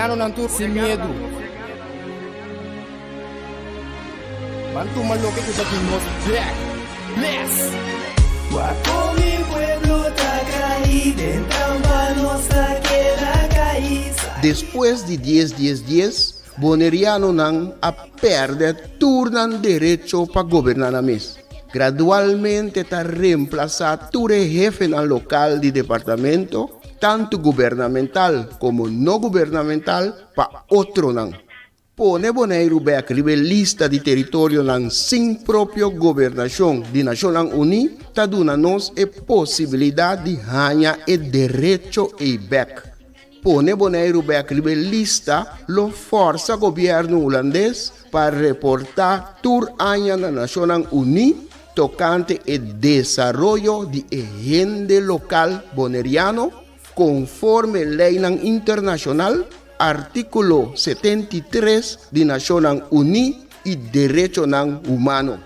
Bonaireano não tu sem medo. Bantu maloque que tá com nós back. Bless. Guapo mi pueblo está caído, en nossa queda caída. Depois de 10, Bonaireano não a perde turnan direito para governar na mesa. Gradualmente está reemplazado todo jefe no local de departamento, tanto governamental como não governamental, para outro não. Pone Bonaire back lista de território não sem própria governação de Nações Unidas, está dando-nos a possibilidade de ganhar o direito e back. Pone Bonaire back lista lo força governo holandês para reportar tour año na Nações Unidas tocante o desenvolvimento de agente local bonaireano conforme lei internacional, artículo 73 de Nações Unidas e direito humano.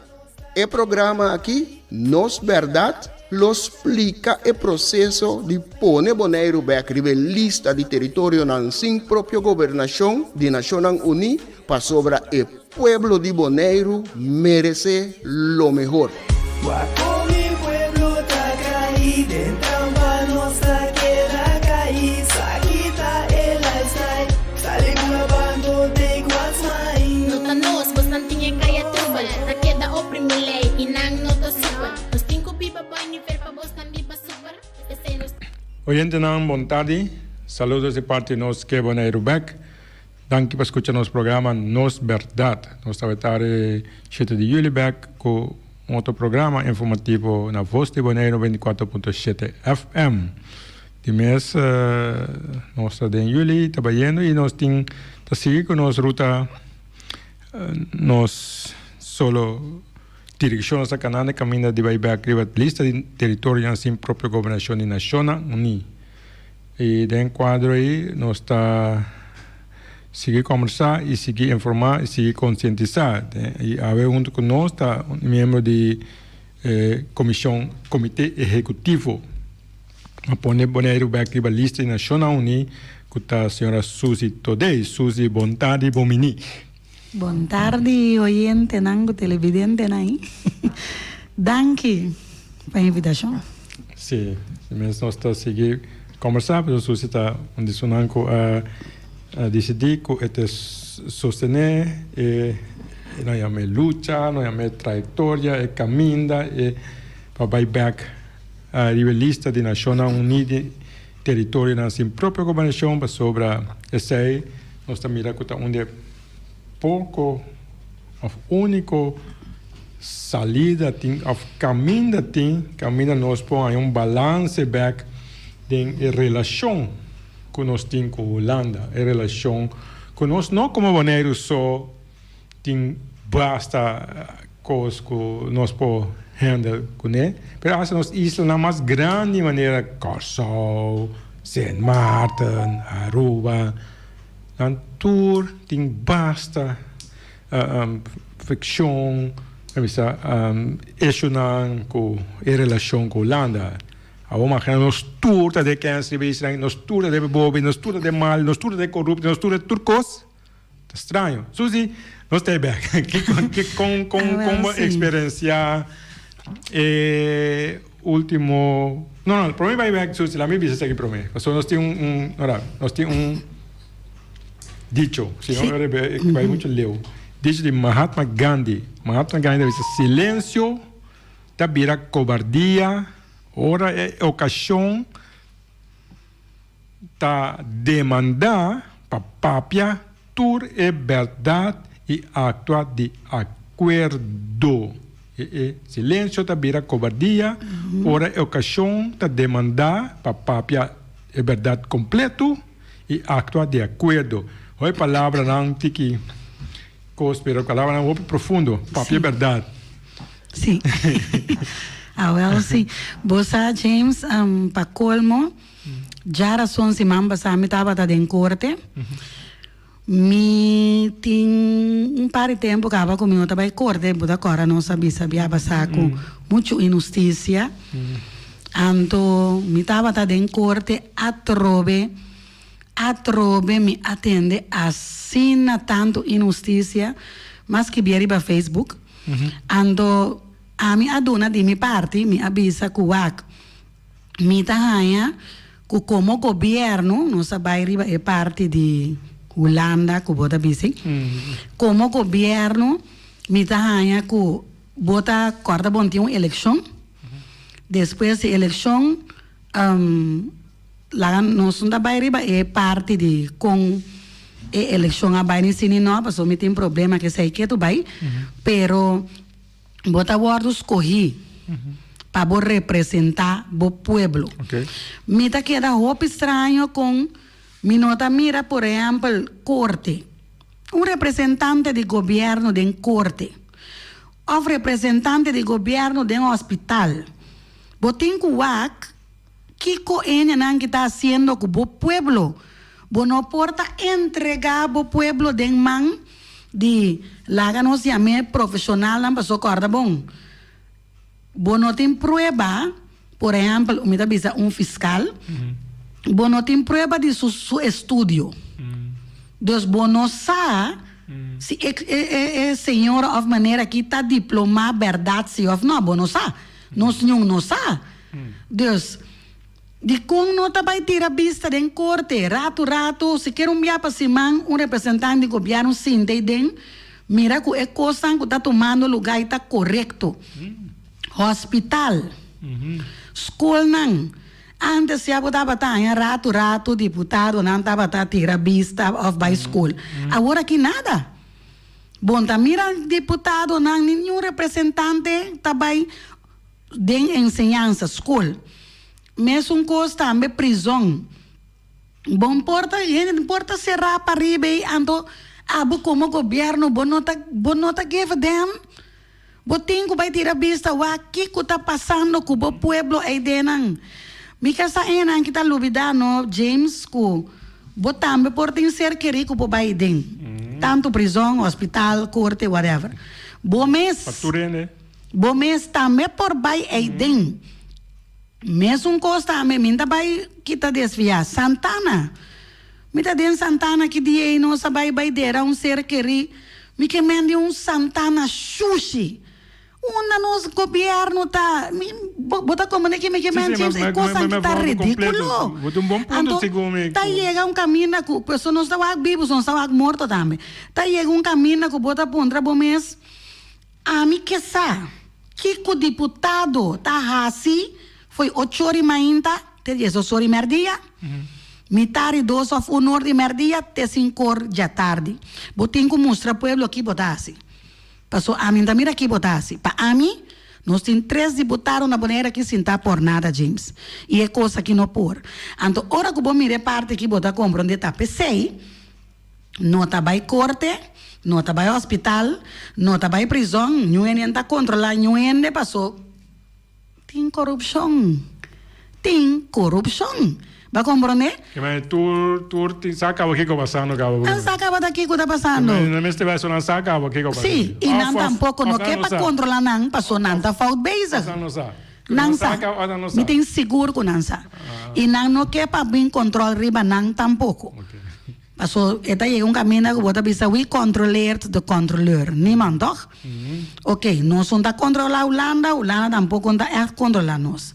O programa aqui, Nos Bèrdat, lo explica o processo de pôr Bonaire back lista de território sem própria governação de Nações Unidas para sobre o pueblo de Bonaire merece lo mejor. Guapo mi pueblo está caído, en nossa queda caída. Quita el lifestyle, sale grabando de Guasmain. Nota nos, bastantinha kaya trubal. Rakeda oprime lei, inang nota super. Nos cinco pipa banho, ferpa bostan bipa super. Oyente não, boa tarde. Saludos de parte de nós que Bonaire back. Danke por escuchar nosso programa Nos Bèrdat. Nós estamos a 7 de julho back com outro programa informativo na Voz di Bonaire 94.7 FM. De mês, nós estamos em julho, trabalhando e nós temos que seguir com nossa ruta. Nós solo direção nossa canal caminha de back a lista de territórios sem própria governação de Nações Unidas. E dentro do quadro aí, nós estamos seguir conversar e seguir informar e seguir conscientizar. E a junto com nós está um membro de comitê executivo. A pôr Bonaire back a lista de Nações Unidas, que está a senhora Suzy Todei. Suzy, boa tarde, bom menino. Boa tarde, oyente, nango televidente, aí. Danke pela invitação. Sim, mas nós estamos a seguir conversar, porque a Suzy está onde sonanco decidir que sostener nós chamamos luta, nós chamamos trajetória, caminho para buyback a lista de Nações Unidas, território na sua própria governação, para sobre esse aí, nós estamos mirando que onde pouco, a única salida tem, a caminho nós põe balance back em relação que nós temos com a Holanda, em relação que nós não como Bonaire só tem basta coisas que nós podemos handle com ele, mas nós islas na mais grande maneira, Corsol, Saint Martin, Aruba, tour tem basta ficção, em relação com a Holanda. Agora, nós tour de câncer, nós tour de bobe, nós tour de mal, nós tour de corrupto, nós tour de turcos. Está estranho. Suzy, nós estamos bem. Como experienciar último... Não, para mim vai bem, Suzy, lá me visa aqui para mim. Nós temos dicho, se não vai muito leu. Dicho de Mahatma Gandhi. Mahatma Gandhi diz: silêncio da vira cobardia. Ora é ocasião da demandar para papia tur é verdade e actuar de acordo. Silêncio da vira cobardia. Ora é ocasião da demandar para papia é verdade completo e actuar de acordo. Olha a palavra não tiki cospero, a palavra não profundo. Papia é verdade. Sim. Sim. Bosa James, para colmo, já razão se mamba me estava em corte. Me tem par de tempo que estava comigo estava em corte, porque agora não sabia passar com muita injustiça. Então, me estava em corte a trove atrobe me atende assina tanto injustiça, mas que vier para Facebook. Ando a mi aduna de mi parte, me avisa que me tahanha que como governo, não sabe é parte de Holanda, que bota bisi, como governo, me tahanha que bota corta bom uma eleição, depois da eleição, lá nós não sabe é parte de com a eleição a baile sini não, porque me tem problema que sei que tu vai, pero bota guardo escolhi para representar o pueblo. Me tá queda roupa estranho com me nota mira por exemplo corte, representante de governo de corte, ou representante de governo de hospital, botin kuwak Kiko ene nang kita haciendo com o pueblo. Bono porta entregar o pueblo de man de laga nos llame profissional não passou corda bom. Bono tem prueba, por exemplo, me avisa fiscal. Bono tem prueba de su estudio. Dos bono sa se senhor of maneira que está diploma bèrdat se of não bono sa. Nós não sa. Deus de como não tá vai tirar vista de corte, rato, se quer enviar para Simão, representante do governo, sim, mira que é coisa que está tomando lugar e está correto. Hospital, escola, não. Antes, se estava rato, deputado, não estava tirar vista of by school. Agora que nada. Bom, tá mira deputado, não, nenhum representante está vai de ensinança, escola. Mesmo coisa também prisão. Bom porta será para riba e ando abo como governo bonota give them. Botinho vai tirar vista o que está passando com o pueblo aí dentro. Me casa ena que está lubidano James ku botambe porta ser querido com o Biden. Tanto prisão, hospital, corte, whatever. Bom mês também por vai aí dentro. Mesmo costa me minta vai kita desviar Santana. Mita den Santana que dia não sabe vai dera ser queri. Me que mende Santana sushi. Nos governo tá bota como que me mende coisa que tá ridículo. Bota bom ponto segundo. Tá chega caminho que pessoa não está vivos, não está morto também. Tá chega caminho que bota pontra bom mês. A mim que sa que o deputado tá assim foi 8 horas mainta, te 10 horas e merdia. Mitari 2 of 1 hora de merdia, te 5 horas da tarde. Botinho mostra ao pueblo aqui botasse. Passou a mim, mira aqui botasse. Para a mim, nós temos 3 deputados na Bonaire que sem tá por nada, James. E é coisa que não por. Então, hora que eu vou mirar parte que botar compra onde tá pensei, não tá vai corte, não tá vai hospital, não tá vai prisão, não é tá controlar, não é passou. Tem corrupção. Vai compreender? Mas tu saca o que está passando, cabo? Não saca o que está passando. Não me estive não saca o que está passando. Sim, e não tampouco não quer para controlar não, passou não tá fault basic. Não saca, me tem seguro que não saca. E não quer para bem controle riba não tampouco. Passou, eta chega caminho que bota bisa we controller the controller. Niemand toch? Ok, nós não está controlar Holanda tampouco está controlar nós.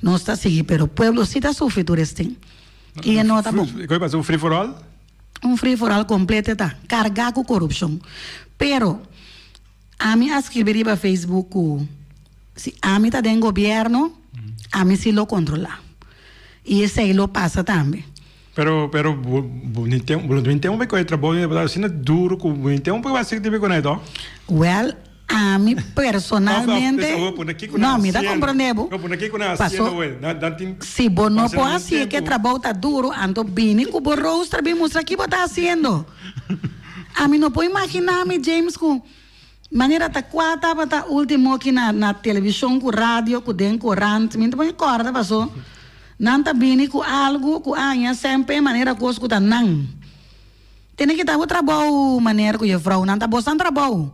Nós está seguindo, pero o pueblo sí está sofrendo este. E não está bom. Qual é o free for all? Free for all completo está, carregado com corrupção. Pero, a mim escreveria para Facebook, se a mim está dentro do governo, a mim se lo controla. E esse aí lo passa também. Pero então vai com trabalho assim duro com então vai ser de com isso. Well, a mim personalmente não me dá compreendendo. Passou. Se bom não pode assim que trabalho tá duro, então bem que o borroso também mostra que está fazendo. A mim não pode imaginar me James com maneira tá quatro tá último aqui na televisão com rádio com den corrente, me não corda passou. Não está bem com algo que a sempre maneira coisa que tá não. Tem que estar o trabalho maneira que eu falo, não está bom trabalho.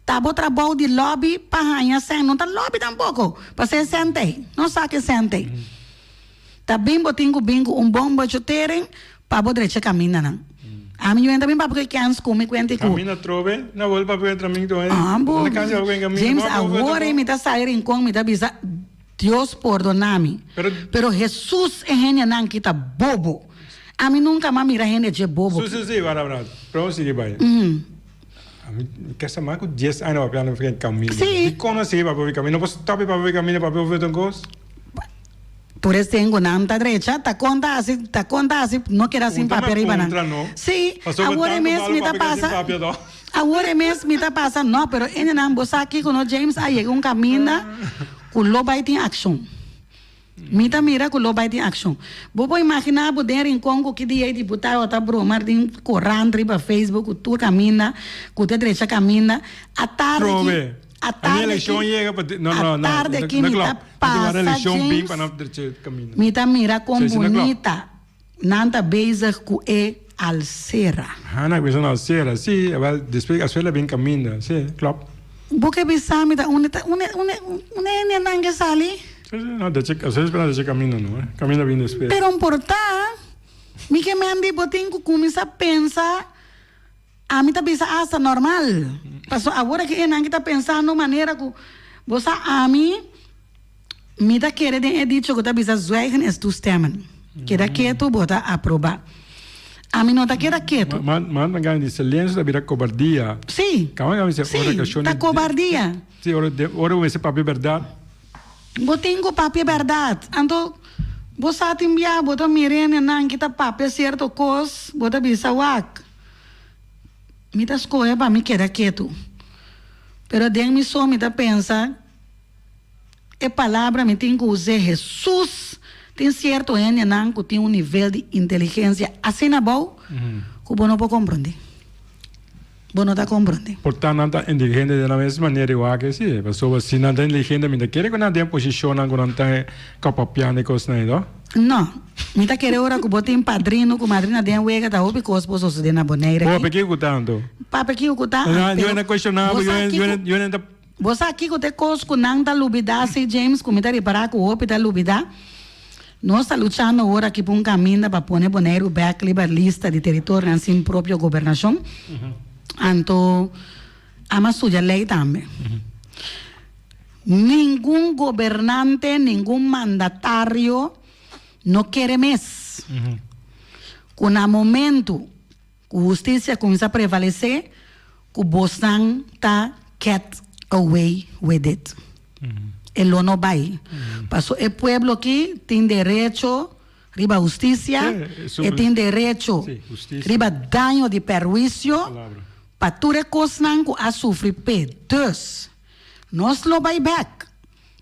Tá bom trabalho de lobby para a sem não tá lobby tampouco. Para ser sente, não sabe que sente. Tá bem botinho bingo bom budgeterem para poder caminar não. A mim eu também para porque canso come quente com. Camina trove, na volta para entrar mim também. Bom. James, James agora me tá saindo com me tá bisa Deus perdona-me. Pero Jesus é gente não que tá bobo. A mim nunca mais mira gente de bobo. Sim, para. Pronto, sigue vai. Que essa marca 10 anos para não ficar caminho. Sim. E conhece para ver caminho, não posso tapar para ver caminho para ver um coisa. Por isso tenho na derecha, tá conta assim, não quero assim papel aí para. Sim, agora mesmo me tá passa. Agora mesmo me tá passa, não, pero ainda não você aqui com o James aí caminho com lo vai ter action. Me tá mira com lo vai ter action. Vou imaginar poder em Congo que dia deputado tá bromar de corrente para Facebook, tu caminha, com a direita caminha, a tarde. A eleição chega para não. Tarde que me tá passa, me tá mira com bonita, nanta beijar com alcera. Na coisa alcera, sim, depois a escola bem caminha, sim, claro. Porque bisa me tá une não que sali. Não, deixa, às vezes para deixar caminho não, caminha bem depois. Pero importa, me que me andi botinho começa a pensar. A mim tá pensando asa normal. Passou agora que não está pensando maneira que você a mim me tá querendo é dicho que tá pensando zwijgen is toestemmen. Que da quieto bota aprovar. A mim não tá quieto. Mas não ganha de silêncio da vira cobardia. Sim. Sim, tá cobardia. Sim, ora esse papel verdade. Botinho papel verdade. Então você timbia bota mirene não que tá papel certo cos, bota bisa wak. Me das coisas para me quedar quieto. Pero dentro me só me dá pensa, é palavra me tem que usar Jesus. Tem certo gente não que tem nível de inteligência assim na boa, que você não pode compreender. Você não está compreendendo. Portanto, não está inteligente da mesma maneira igual que sim. Pessoas se não está inteligente, me quer que não tem posição, não está capaz de coisa não. Não, me está querendo agora que você tem padrinho, que madrinha tem uega, tá ouvindo coisas para os de na Bonaire. Oh, porque eu tanto. Papai que eu cuta. Eu não questionava, eu não. Você aqui que tem coisas que não está lubida, se James que me está reparar que o outro está lubida. Nós estamos lutando agora aqui por caminho para pôr Bonaire back liba lista de território assim própria governação. Então, a mais suja lei também. Nenhum governante, nenhum mandatário não quer mais. Quando há momento que a justiça começa a prevalecer, que o Bolsonaro está get away with it. Ele não vai. Porque o povo aqui tem direito riba justiça, e tem direito riba dano de perjuízo, para tu recosnan que a sofrer P2. Nós lo vai back.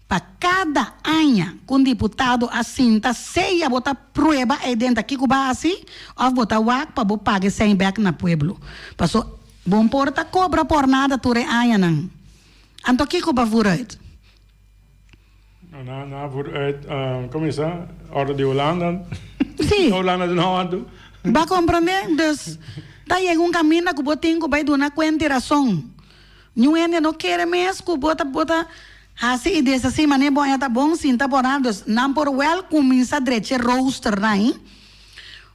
Para cada ano, com deputado assim, tá seia botar prova aí dentro aqui que vai assim, ou botar wak para pagar sem back na pueblo. Passou, bom porta cobra por nada tu re ano não. Então aqui que vai vooruit. Na vooruit, como é isso? Orde de Holanda. Sim. Holanda de Holanda. Vai compreender? Dus, daí é caminho que botinho vai dar conta de razão. Não quer mesmo que bota assim e dessa assim, mas nem bom, tá bom, sim, tá bom, não por well começa a dreche roaster, né?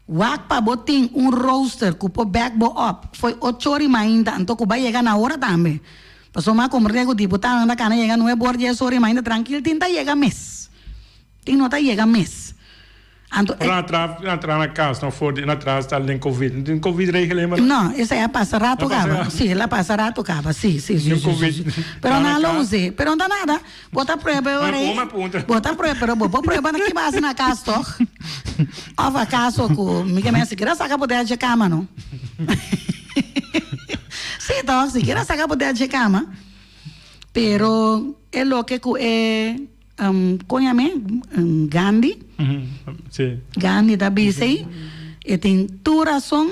Wak pa boting roaster, que o back bo up, foi 8 horas ainda, então que vai chegar na hora também. Passou mais como rego deputado, anda cana chega, não é bor 10 horas ainda, tranquilo, tenta chegar mês. Tem nota chega mês. Entrar na casa, não for atrás está em Covid. Não tem Covid regra, não, essa é passa rato cava. Sim, ela passa rato cava. Sim. Pero não lo use. Pero não dá nada. Bota prova agora aí. Bota prova, pero vou prova aqui base na casa, toch? Ova caso com me que se quer sacar poder de cama, não? Sim, toch, se quer sacar poder de cama. Pero é lo que é conhame Gandhi. Sim. Gandhi da BC e tem toda razão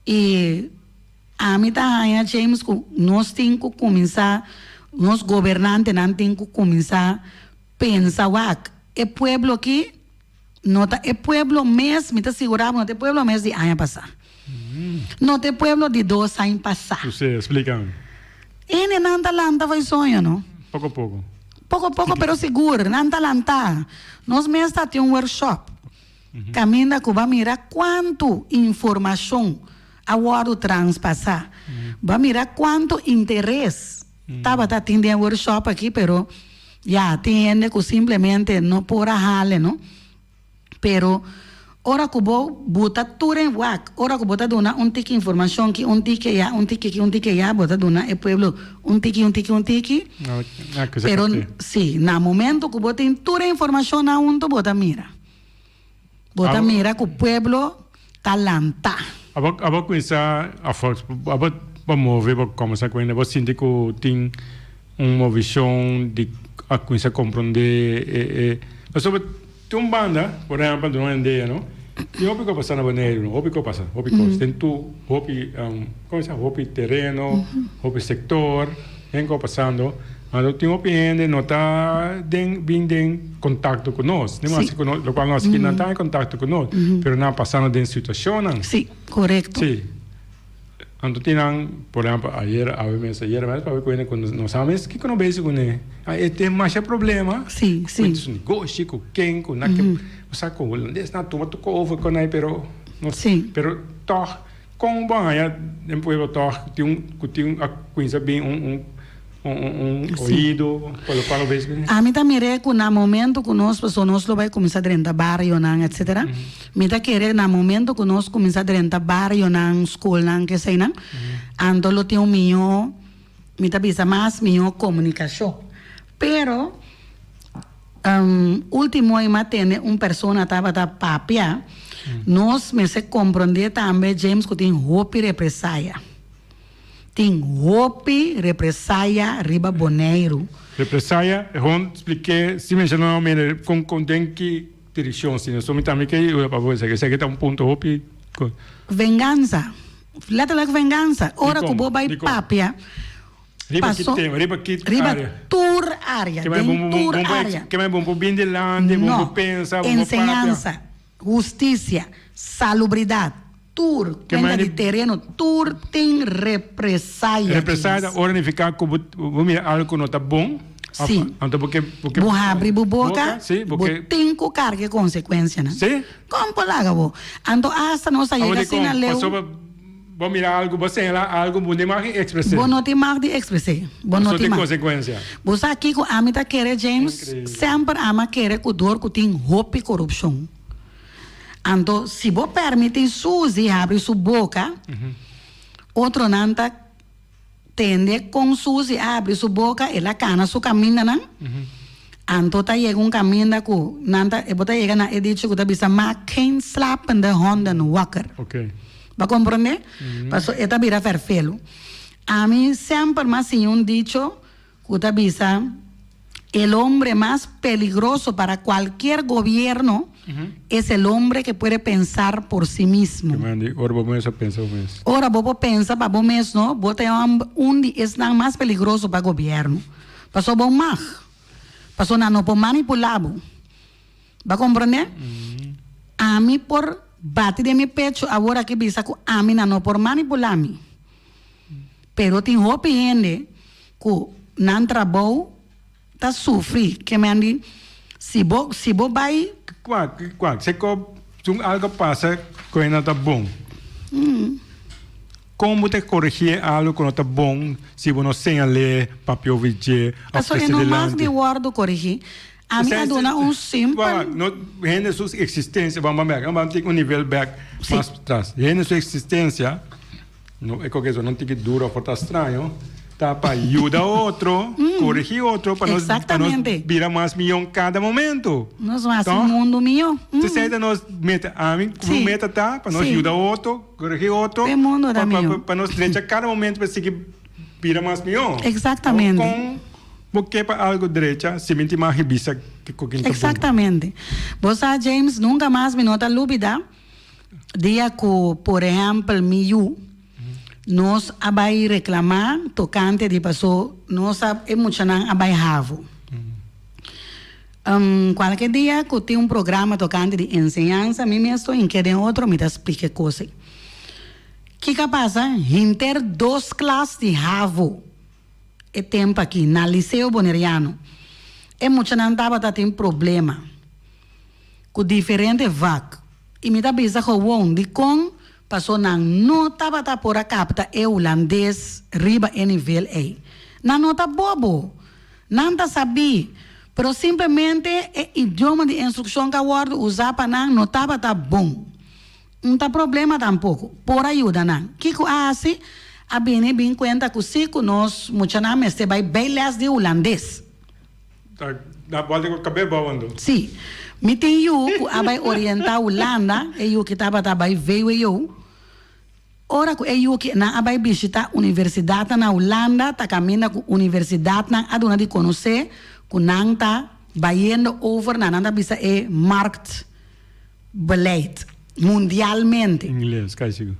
e a mim tá aí James que nós temos que começar nós governantes não temos que começar a pensar o povo aqui não tá é povo mesmo me tá segurado não é povo mesmo de ano passar não é povo de 2 anos passar você explica ele não tá lá vai sonho não pouco pero seguro não tá lá nós mesmo tá tem workshop caminha que vai mirar quanto informação a hora transpassar. Vai mirar quanto interesse. Estava atendendo workshop aqui, pero já atende que simplesmente não por a não? Pero ora que vou botar tudo em wak, ora que botar dona tique informação que tique ya, tique ya, botar dona é pueblo tique. Pero sim, na momento que botar tudo informação na bota mira. Bota mira que o pueblo talanta. Aba começar a força, aba mover, aba começar com ele, aba sentir que tem uma visão de a começar a compreender. Mas sobre tem banda, por exemplo, de uma ideia, não? E o que passa na Bonaire, o que passa, tem tu, como se chama, terreno, sector, vem passando. Mas tem uma opinião, não está vindo em contato conosco, o qual nós aqui não está em contato conosco, mas não passando de situação. Sim, correto. Sim. Então, tem, por exemplo, ayer, para ver quando nós sabemos que não vejo com ele. Tem mais problema. Sim. Com o negócio, com quem, com naquele, com o holandês, não toma tu cover com ele, pero toch, com bom, depois tem a coisa bem ouvido, pelo qual eu vejo. A mim também é que no momento que nós pessoas vai começar a dentro barrio, etc. Me tá querer no momento que nós começar a dentro barrio, na escola, que sei não, ando lo tem meu, me tá bisa mais meu comunicação. Pero último aí matene pessoa tava da papia, nós me se compreender também James que tem hope represália. Tem hope, represália, riba boneiro. Represália, eu expliquei, se mencionou com tem que direção, se não sou também que eu para você, que está ponto hope. Vingança, letterlijk vingança. Ora que vou vai papia. Riba que tour área, tour área. Que mais bom para bem de lande, bom para pensar, bom para ensinança, justiça, salubridade. Tour, venda de terreno, tour tem represália. Represália, hora de ficar com algo não está bom. Sim. Então, porque vou abrir a boca, porque tem que carregar consequência, né? Sim. Como polaga, vou. Então, hasta nós chega assim na leu. Vou mirar algo, você lá algo, bom demais de expressar. Bom não tem mais de expressar. Bom não tem consequência. Você aqui com a mita querer James, sempre ama querer que dor que tem roupa e corrupção. Então, se você permite Suzy abrir sua boca, outro nanta tende com Suzy abre sua boca, ela cana sua caminho, não? Então, tá chega caminho que nanta, e bota chega na edite que tá bisa quem slap in the honden wakker. Ok. Vai compreender? Passo eta vira ferfelo. A mim sempre mais dicho que tá bisa el hombre más peligroso para cualquier gobierno es el hombre que puede pensar por sí mismo. Ahora vamos a pensar mesmo. Ahora vos pensar para vos mesmo, vos te es nada más peligroso para el gobierno. Pasó vos más. Pasó no por manipular. ¿Va a comprender? A mí por batir de mi pecho, ahora que bisa que a mí no por manipular-me. Pero tengo opinión que no trabalho tá sofrer, que me andi se bo vai se algo passa que não está bom. Como te corrigir algo que não está bom se você não sem ler papel vídeo a pessoa não mais de word corrigir a minha dona simples não rende sua existência vamos ter nível back mais atrás rende sua existência não é que isso não tem que durar por estranho tá para ajudar outro, corrigir outro, para nós virar mais milhão cada momento. Nós vamos um mundo milhão. Você sabe nós meta, a mim como meta tá para nós ajudar outro, corrigir outro, para nós deixar cada momento para seguir virar mais milhão. Exatamente. Porque para algo direita, se mentir mais revista que qualquer coisa. Exatamente. Você James nunca mais me nota dúvida dia que, por exemplo, nós abai reclamar tocante de passou nós emocionar abai ravo qualquer dia que tem programa tocante de ensinança mim mesmo em que outro me explica coisa que passa inter 2 classes de ravo é tempo aqui na liceu boneriano emocionar tava tem problema com diferente vac Imita bisa gewoon di kong paso nang nota bata por a capta e holandês riba e nível A. Na nota bobo. Nanta sabi. Pero simplesmente é idioma de instrução que a usar para não nota bata bom. Não tá problema tampouco. Por ajuda não. Kiko assim, a bem conta que se nós muitas vezes vai bem les de holandês. Na volta que eu acabei falando. Sim. Me tem eu que vai orientar a Holanda, e eu que estava veio eu. Ora que eu que na vai visitar a universidade na Holanda, tá caminhando com a universidade na aduna de conhecer, que não tá vai indo over na nada bisa é marktbeleid mundialmente. Inglês, cai Sim,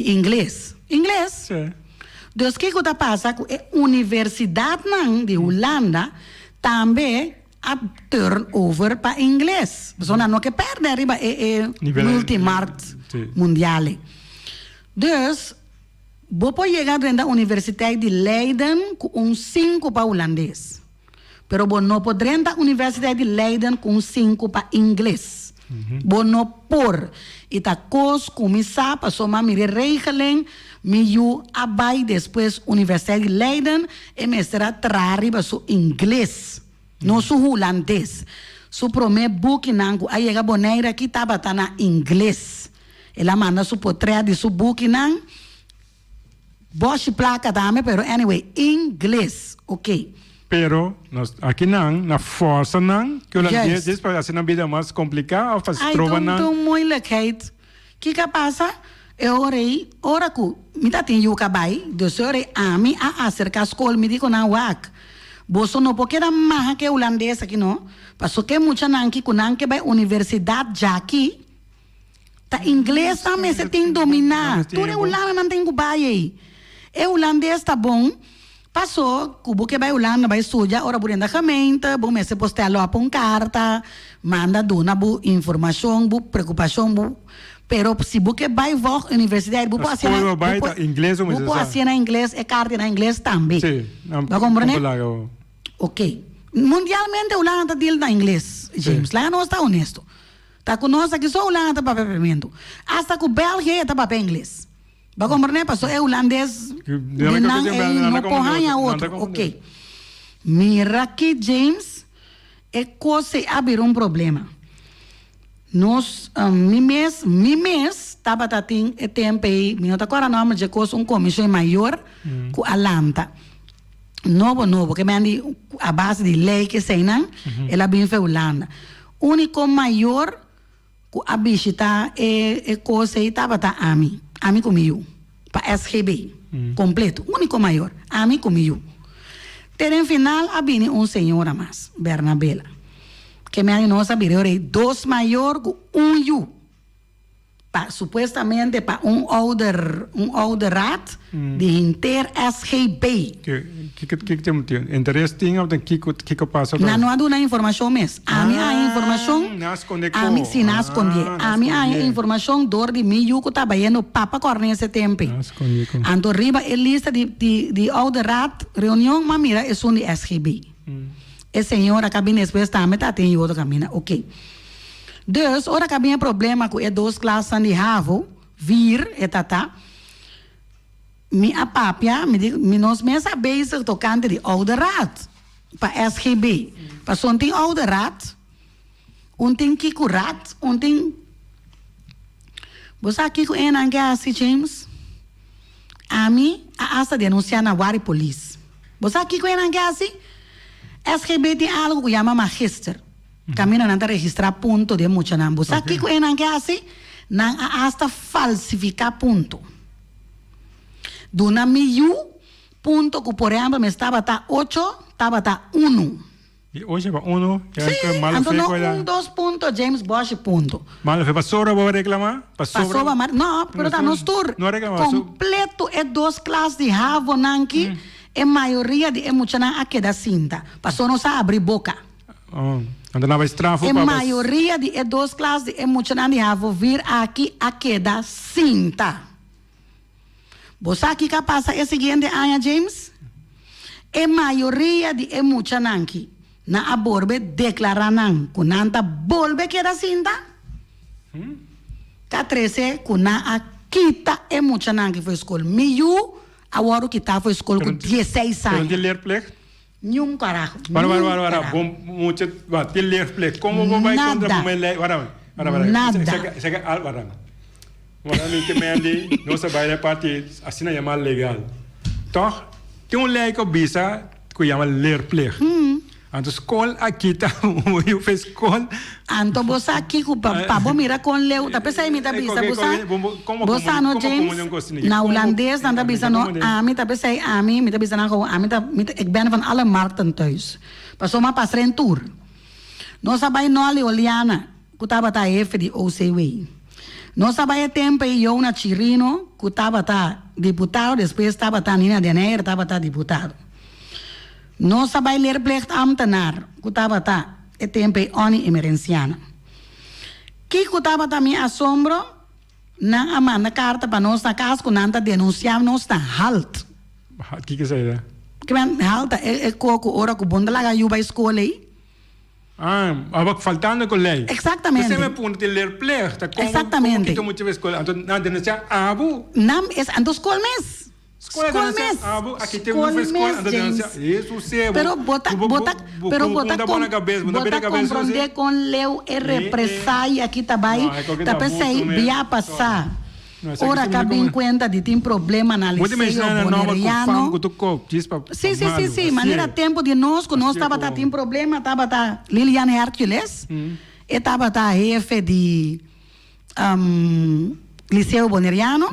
inglês. Inglês. Sim. Dus o que está passando é a universidade de Holanda também a turnover para inglês. Pessoal não que perde arriba é multimarkt mundial. Dus, vou chegar dentro da Universidade de Leiden com 5 para holandês. Pero vou não poder entrar na Universidade de Leiden com 5 para inglês. Vou não por. E tá cos começar para somar minha regeling, meu abai depois Universidade de Leiden e me será trari para su inglês. Não su holandês. Su primeiro book nango aí chega Bonaire aqui tava tá na inglês. Ela manda su potreia de su book nang. Bosch placa também, pero anyway, inglês, ok. Pero aqui não, na força não, que o holandês diz para assim na vida mais complicada, ou faz trova não. Então moeilijkheid. Que passa? Eu orei, ora que me tá tem yuca bai, dus orei a mim a acercar a escola me digo na wak. Boso no porque da mais que holandês aqui não. Passou que muita não que kunang que vai universidade já aqui. Tá inglês também você tem que dominar. Tudo é Holanda não tem que bai aí. É holandês tá bom. Passou, cubo que vai Holanda vai estudar, ora por dentro da ferramenta, bom me se postar lá para carta, manda dona bu informação, bu preocupação bu. Pero se você vai à universidade, você pode assinar inglês, você pode assinar inglês e carta na inglês também. Sim, vai compreender? Ok. Mundialmente a Holanda deal na inglês, James. Lá não está honesto. Tá conosco aqui só Holanda para papiamento. Hasta que Bélgica está para inglês. Vai compreender? Passou é holandês, não porranha outro. Ok. Mira aqui, James, é coisa abrir problema. Nós, mi mês, estava tem tempo aí, não está agora não, mas é comissão maior com a Atlanta. Novo, que me a base de lei que sei não, ela vem para a Holanda. Único maior que a visita é coisa aí, estava ami comigo, para SGB, completo, único maior, ami comigo. Terem final, a senhora mais, Bernabela. Que me não sabia, dois maior que you. Supuestamente para ouder rat de inter SGB. Que tem interesse tem ou tem que passa? Não há uma informação mesmo. A minha informação, a mim se não esconde. A minha informação dor de mim que estava indo papa corner esse tempo. Então riba a lista de ouder rat reunião, mas mira é um de SGB. A senhora cabine depois também tá tem outro caminho, ok. Dus, ora cabine problema com as duas classes de Havo, vir e tata. Minha papia, nós mesma base tocante de ouder rat para SGB. Passou tem ouder rat, tem Kiko rat, tem. Você aqui com que assim, James? A mim, a asa denunciar na Wari Police. Você aqui com que assim? SGB tem algo que chama magister. Camina nanta registrar ponto de mucha nambo. Sa aqui que que assim, não hasta falsificar ponto. Dona miu ponto que por exemplo me estava tá 8, estava tá 1. E hoje é 1, sim, então não 2 pontos James Bosch ponto. Mal foi passou vou reclamar? Passou não, pero tá nos tour. Completo é 2 classes de Havo nanki. A maioria de muchana a queda cinta. Passou não sabe abrir boca. A maioria de 2 classes de muchana de Havo vir aqui a queda cinta. Você aqui que passa é o seguinte, Anya James? A maioria de muchana aqui na aborbe declarar que nanta volve queda cinta. 13 kuna a kita é mucha nan que foi escola. Miu agora que tá foi escola com 16 Pero anos. de lerplicht? Nenhum carajo. Para. Bom, muito, de lerplicht. Como vai contra o melhor? Para. Nada. Para mim que me andi, nossa vai parte assim não chama legal. Toch? Tem lei que bisa que chama lerplicht. Então escola aqui tá, eu fiz escola. Então você aqui com pabo mira com leu, tá pensando me tá bisa você no James na holandês dan tá bisa no ami tá pensando ami me tá bisa na ami tá ik ben van alle markten thuis. Passou uma passar em tour. Nós sabai noli Oliana, que tava tá F de OCW. Nós sabai tempo e eu na Chirino, que tava tá deputado, depois tava tá Nina Deneir, tava tá deputado. Nós sabai leerplicht ambtenaar, que tava tá e tempo oni emergenciana. Que tava tá me assombro na amanda carta para nós na casa que nanta denunciar nós na halt. Que é isso? Que ben halt é coco ora que bonda lá eu vai escola aí. Mas faltando com lei. Exatamente. Você me põe de lerplicht, exatamente. Como que tu escola, então na denunciar abu. Não, é antes escola mês. Escola denunciar abu, aqui tem uma escola denunciar. Isso sim. Pero bota compreender com leu e represália aqui também. Tá pensei via passar. Ora acaba em conta de tem problema na liceu boneriano. Sim, maneira tempo de nós que nós tava tá tem problema, tava tá Liliane Hercules, e tava tá jefe de liceu boneriano.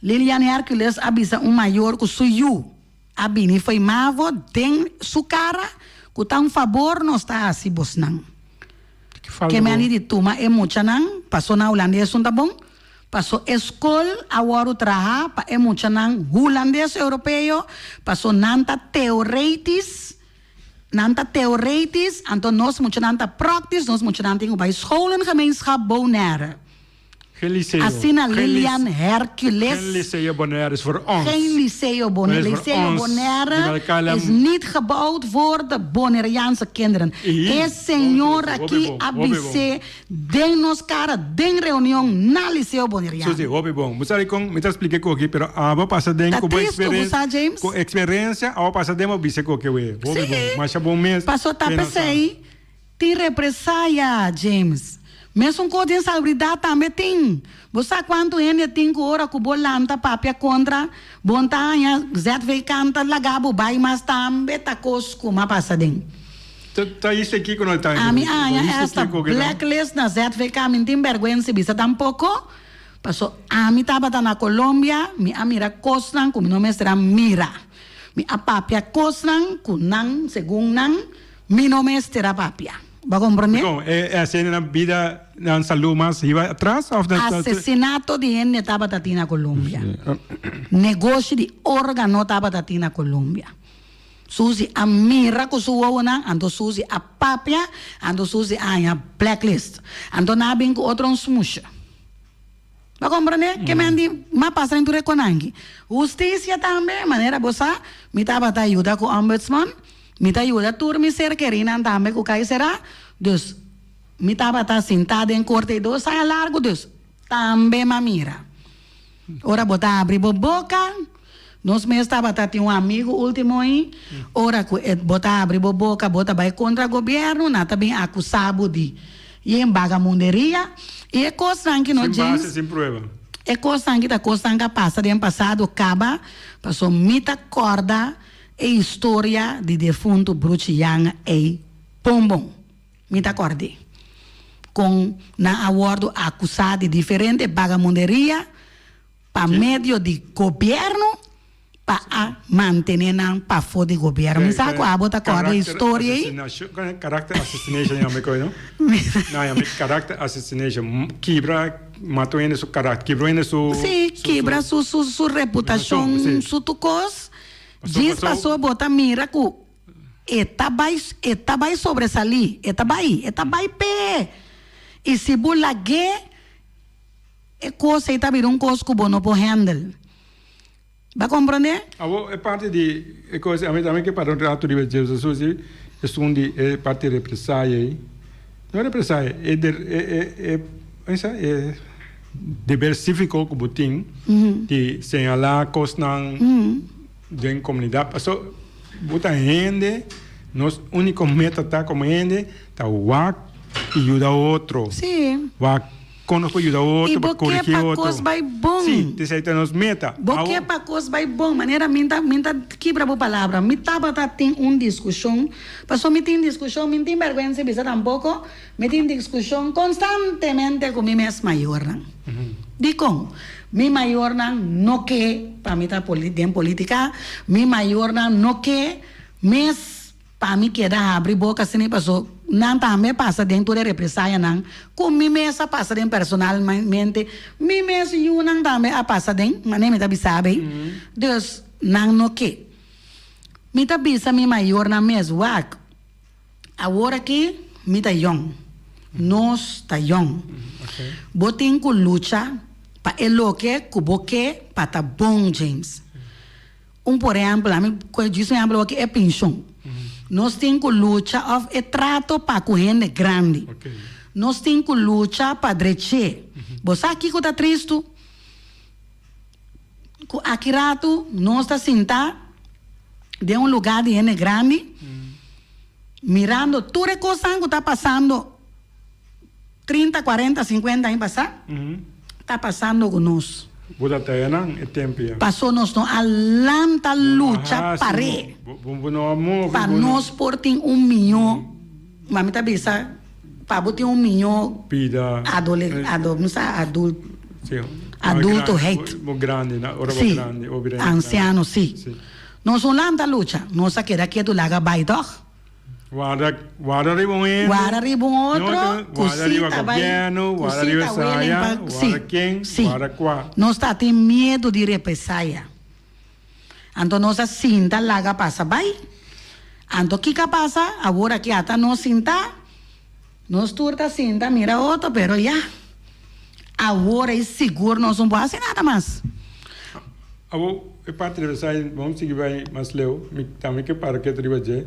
Liliane Hercules avisa maior que suyu. Abini foi mavo tem su cara, que tá favor não está assim bosnan. Que me ani de tuma é mucha nan, passou na holandês tá bom? Passou escola agora trabalha para é mucha nan holandês europeu, passou nanta teoretis, então nós mucha nanta practice, nós mucha nanta bij scholengemeenschap Bonaire. Assim na Lilian Hercules. Geen liceu Bonaire is voor ons. Geen liceu Bonaire. Liceu Bonaire is niet gebouwd voor de Bonaireaanse kinderen. É senhor aqui ABC, den nos cara, den reunião na Liceu Bonaireano. Sim, óbvio bom. Mas aí com, me expliquei aqui, pero aba passa den com experiência, com experiência, aba passa den obise com que we. Óbvio bom, mas é bom mesmo. Passou tá pensei, tem represália, James. Mesmo com a salubridade também tem. Você sabe quanto ainda tem que hora que o bolanta papia contra bontanha, ZV canta, lagabo, vai, mas também tá cosco, uma passadinha. Tá isso aqui que nós tá. A minha esta blacklist na ZVK, me tem vergonha se bisa tampouco. Passou, a mim tava na Colômbia, me amira cosnan, como não me será mira. Me a papia cosnan, com nan, segundo nan, me não me será papia. ¿Va a comprender? No, assim na vida, na saúde mais iba atrás? Assassinato de gente estava na Colômbia. Negócio de órgão estava na Colômbia. Susi a mira com sua ona, ando Susi a papia, ando Susi a blacklist. Ando na bem com outro smusha. Va comprender? Que me andi, ma passa em tudo com nangi. Justiça também, maneira bossa, me estava a ajudar com o ombudsman. Me tá ajuda turmi ser querina também com cai será. Dus me tava tá sentado em corte do sai largo dus. Também mamira. Ora botar abrir boca. Nós mesmo estava tá tinha amigo último aí. Ora botar abrir boca, bota vai contra o governo, nada bem acusado de em vagabunderia e é coisa que nós gente sem prova. É coisa que passa de passado acaba, passou mita corda. É história de defunto Bruciang e Pombom. Me acordei. Com na acordo acusado de diferente vagabunderia para meio de governo para manter para fora de governo. Me saco a bota corda história aí. Character assassination é uma coisa, não? Não, é character assassination. Quebra, matou ele seu caráter, quebrou ele seu. Sim, quebra sua reputação, sua tucos. Diz passou bota mira que eta vai sobresalir, eta vai pé. E se bulague é coisa eta vir coisa que não pode handle. Vai compreender? É parte de coisa, a mim também que para um rato de Jesus, é parte de represália aí. Não é represália, é pensa diversificou o botim de señalar coisas de comunidade. Passou botar gente, nosso único meta tá como gente, tá o e ajuda o outro. Sim. Conosco ajuda o outro para corrigir o outro. Coisa vai bom. Sim, te aceita nos meta. Porque para coisa vai bom, maneira minta quebra a palavra. Me tava tem discussão, passou me tem discussão, me tem vergonha se bisa tampouco, me tem discussão constantemente com mi mes maior, não. Dico, mi maior não que para mim tá política, mi maior não que mes para mim queda abrir boca se nem passou. Não também passa dentro da represália, não. Com mim mesmo passa dentro personalmente. Mim mesmo não também passa dentro, mas nem me tabi sabe. Deus, não no que. Me tabi sa mi maior na mesmo. Agora que me tá young. Nós tá young. Botem com luta para eloque, cuboque, para tá bom, James. Por exemplo, a mim, diz um exemplo que é pensão. Nós temos que lutar e trato para com gente grande. Nós temos que lutar para direito. Você aqui que está triste, aqui rato, nós está sentado de lugar de gente grande, mirando toda coisa que está passando 30, 40, 50 anos passar, está passando com nós. Passou nós não alanta luta para nós por ter 1 milhão, mas me tá bisa para botar 1 milhão adulto hate, anciano sim. Nós alanta luta, nós quer que tu laga baito. Guarda ribon outro, cosita vai, cosita saia, guarda quem, guarda qua. Nós tá tem medo de represália. Então nós sinta laga passa vai. Então que passa agora que até nós sinta, nós turta sinta mira outro, pero já agora é seguro nós não pode fazer nada mais. É parte de represália, vamos seguir vai mais leu, também que para que tribo je.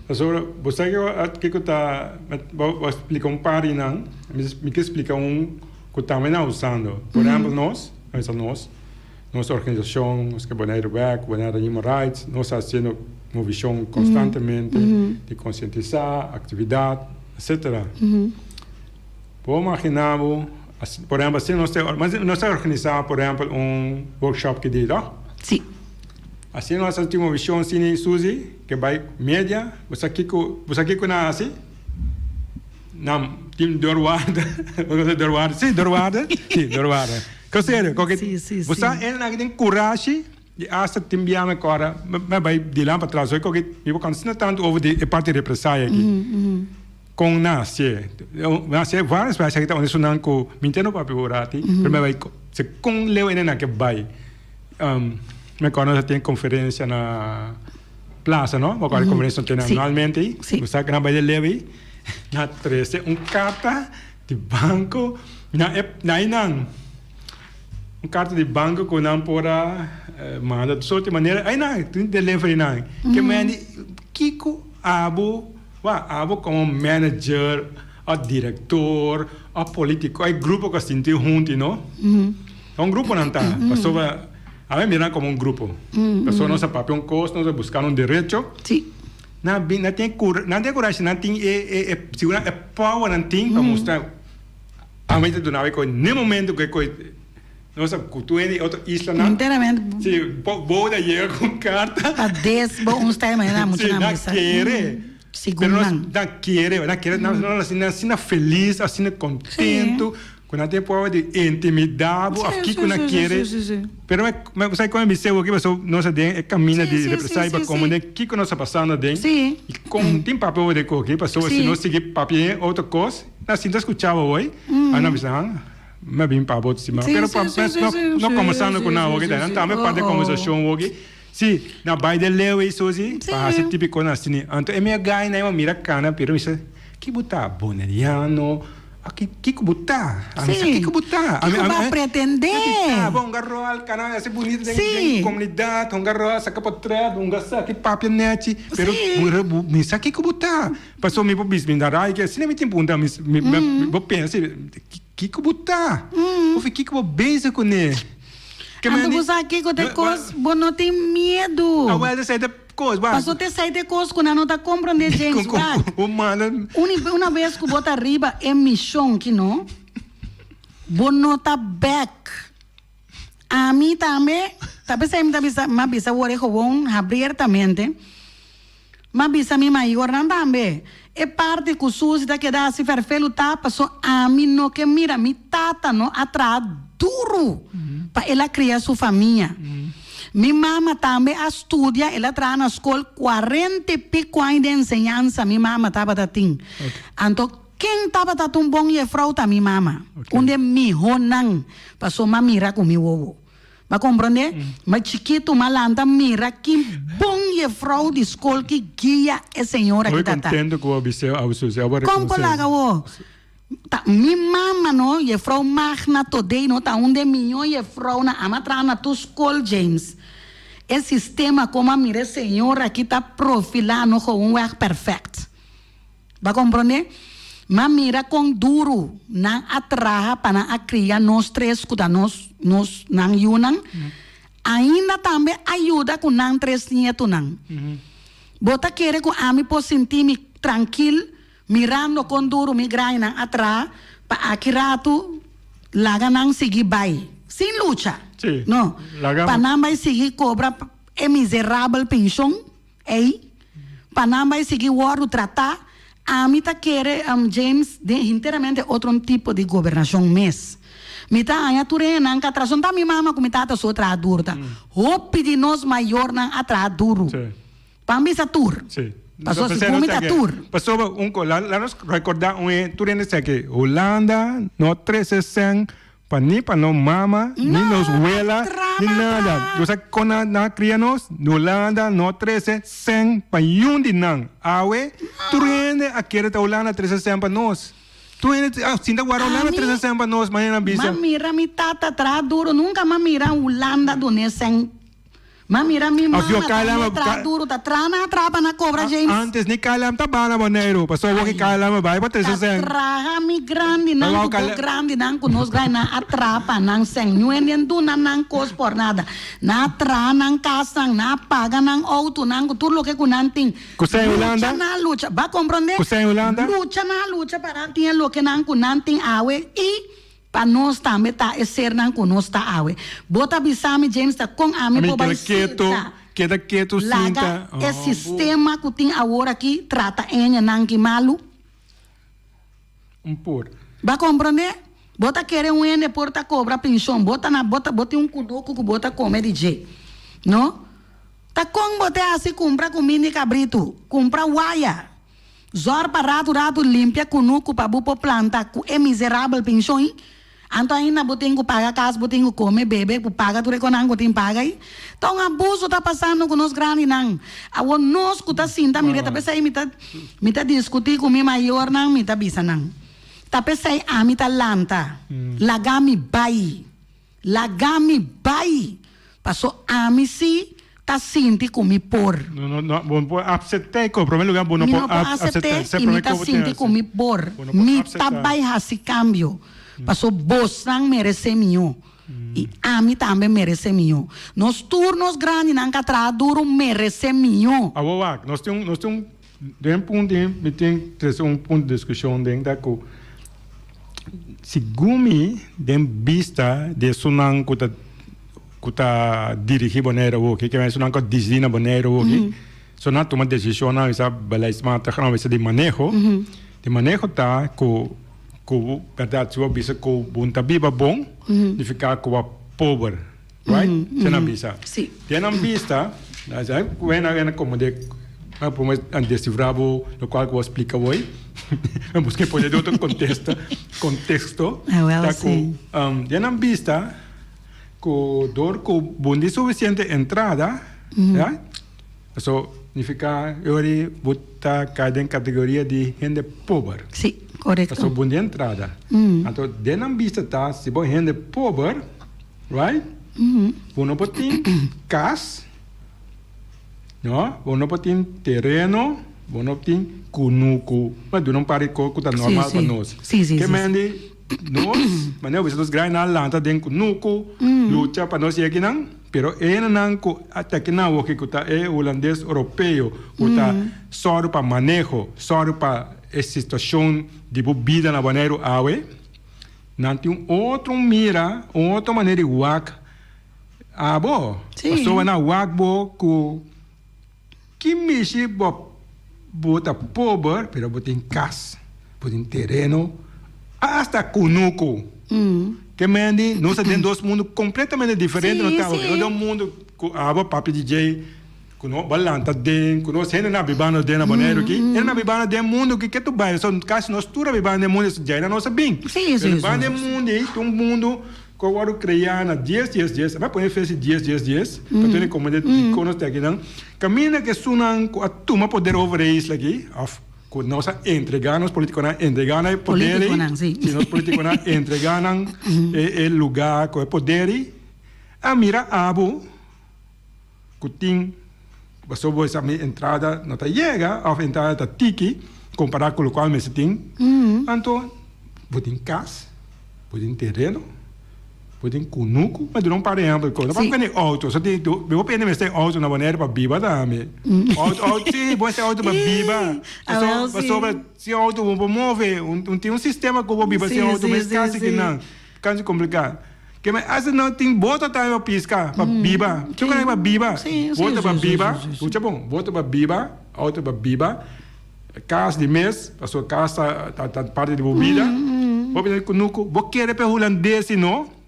Agora, você que está vou explicar par e não, me que explica que também não usando. Por exemplo, nossa organização, nós que Bonaire Back, Bonaire Human Rights, nós fazendo uma visão constantemente de conscientizar, atividade, etc. Vou imaginar, por exemplo, se nós organizamos, por exemplo, workshop que diz, sim. Assim nós temos uma visão assim, Suzy, que vai média, você aqui na assim, não, tem dorwada, sim, dorwada, que sério, você é na que tem coragem de essa timbiar agora, mas vai de lá para trás, porque eu consigo tanto over de parte represália aqui, com nasce várias vezes que estão ensinando com mentendo para pegorati, primeiro vai se com leu ainda que vai me conhece tem conferência na plaza, não? Uma conferência tem anualmente. Você que não vai levar na 13 carta de banco na carta de banco que não pode mandar de outra maneira. Aí não, tem delivery não. Que mande Kiko abo como manager, o diretor, o político, o grupo que se sentiu junto, não? É grupo não tá. Passou a mí miran como grupo. Pessoas não sabem papel costo, não buscar direito. Sim. Não tem coragem, não tem segurança, power não tem para mostrar. A mim do nave com nem momento que nossa cultura em outra isla não. Inteiramente. Sim, boda chega com carta. A uns temas não muito na mesa. Segurança. Não quer, não assim feliz, assim contento. Quando tem power de intimidar, aqui quando quer. Mas você como me sei o que você não se tem caminho de represália para como de que nós está passando de. Sim. E com tem papel de coque, passou se não seguir papel outra coisa, assim está escutava hoje, a não bisa, mas bem para botar cima. Pero não começando com nada, não também parte conversação hoje. Sim, na baile leu isso hoje, para ser típico assim. Então é minha gai na mira cana, pero isso que botar boneriano. Aqui que botar, que botar, que vai pretender. Bom garro al canal esse bonito de comunidade, garro saca portrait, gasta que papel net, pero me sabe que botar. Passou me por bisbindarai que assim me tem punta me vou pensar que botar? O que bezig com ele? Ando você aqui com te coisa, bom não tem medo. A ué sai de coisa, mas você sai de coisa quando não tá comprando James Watt. Uma vez que bota arriba é missão que não, bom não tá back. A mim também, talvez eu me avisa o orejo bom abertamente, mas avisa mi maior não também. É parte que o SUS da que dá se ferfelo tá passou a mim não que mira mi tata não atrás duro para ela criar sua família. Minha mama também estuda, ela traz na escola 40 e pico anos de ensinança, minha mama estava assim. Então, quem estava tão bom e frauta minha mama? Onde me honam, passou uma mira com meu ovo. Vai compreender? Mas chiquito, malanta, mira que bom e fraude de escola que guia a senhora que está. Eu contendo com o Bisseu, ao social. Como colaga o? Mi mama no e frau magna today no ta onde minho e frau na amatra na tu school James. O sistema como a mire senhora que tá profilando com um work perfect. Vai compreender? Mas mira com duro na atraha para a criar nós três que nos nang yunang. Ainda também ajuda com nang três nietos nang. Bota querer com a mim por sentir-me tranquilo. Mirando com duro migraina atrás para aqui rato laga não seguir vai sem luta sí. Não para não vai seguir cobra é miserável pensão para não vai seguir o tratar a mim tá querer James de inteiramente outro tipo de governação mês me tá aí turena que atrás não tá minha mama como tá só atrás duro tá hope de nós maior não atrás duro para mim essa tour passou se comida tour. Passou lá nos recordar turene que Holanda no 360 para não mama, ni nos abuela, ni nada. Você quando na crianos, Holanda no 360 para yundi nang. Awe turene aquele Holanda 360 para nós. Turene sinta guarda Holanda 360 para nós, mas não bisa. Mamira mi tata tra duro nunca mamira Holanda do nesen. Mamira mi mama tá duro tá trana trapa na cobra James. Antes ni kalam tá bala boneiro, passou o que kalam vai para 360. Traga mi grande não grande não nos ganha atrapa não sem nuenen do não cos por nada. Na tra não casang na paga não auto não tudo lo que kunanting. Kusay Holanda. Na lucha, va compreender? Kusay Holanda. Lucha para tinha lo que não kunanting awe e para nós também tá ser não conosco tá awe bota bisame James tá com a mim por queda quieto sinta é sistema que tem agora aqui trata enya não que malu por vai compreender bota querer enya porta cobra pensão bota um cudoco que bota comer DJ não tá com bota assim compra comida cabrito compra waia zor para rato limpia cunuco para bupo planta é miserável pensão Anto ainda botem que paga casa, botem que comer, bebe, que paga, tu reconhece que tem paga aí. Então, abuso está passando com nós grandes, não. Agora, nós que está assim, tá, mira, tá pensando, me tá discutir com mi maior, não, me tá bisa, não. Tá pensando, me tá lanta. Lagami bai. Passou, me si, tá sinti com mi por. Não, bom, aceitar, com o primeiro lugar, bom, não pode aceitar. E me tá sinti com mi por. Me tá bai hasi cambio. Passou Bosang merece minho e a mim também merece minho. Nos turnos grandes não catra duro merece minho. Nós temos ponto de discussão dentro da co. Segundo den vista de sunang kuta dirigir Bonaire que é sunang ko designa Bonaire que sunang toma decisão na essa balaisma tá não esse de manejo tá com verdade sua bisa com bunta biba bom de ficar com a pobre right você não bisa sim tem não vista mas aí quando como de vamos decifrar o qual eu explica hoje vamos que pode outro contexto tá com tem não vista com dor com bundi suficiente entrada já so significa eu botar cada categoria de gente pobre sim correto. Passou bom de entrada. Então, denam vista tá, se bom gente pobre, right? Não pode ter casa, não? Não pode ter terreno, não pode ter cunuco. Mas não pare com o normal para nós. Sim. Que mande nós, mas nós ganhamos na lanta dentro do nuco, luta para nós aqui não, pero não até que não o que é holandês europeu, está só para manejo, só para essa situação de bebida na banheiro awe, não tem outro mira, outra maneira de wak, pessoa na wak que mexe bota pobre, pero bota em casa, bota em terreno, hasta kunuku. Que mende, nós temos dois mundos completamente diferentes. Não um mundo com a papi DJ, com o balanta den, com nós ainda na bibana den na banheiro aqui, ainda na bibana den mundo que tu vai, só caso nós tura bibana den mundo já era nossa bem. Sim. Bibana den mundo, um mundo que eu quero criar na 10, mas pode fazer 10, para ter como de conosco aqui não. Caminha que sunan a turma poder over isso aqui, com nossa entregar, os políticos entregar o poder, se os políticos entregar o lugar com o poder, a mira abo, que tem, sobre essa entrada não chega, a entrada está tiki, comparado com o qual me se tem, então, vou ter casa, vou ter terreno, pode kunuku, mas não para exemplo, não para pegar auto, só tem, eu pegar nesse auto na maneira para biba também. Auto, sim, bom esse auto para biba. Se auto vou mover, tem sistema que vou biba, se auto mas caso que não, caso complicado. Que mas assim não tem bota para piscar para biba. Tu quer para biba? Bota para biba, tudo bom. Bota para biba, auto para biba. Casa de mês, a sua casa tá parte de bebida. Vou pegar kunuku, vou querer para holandês não?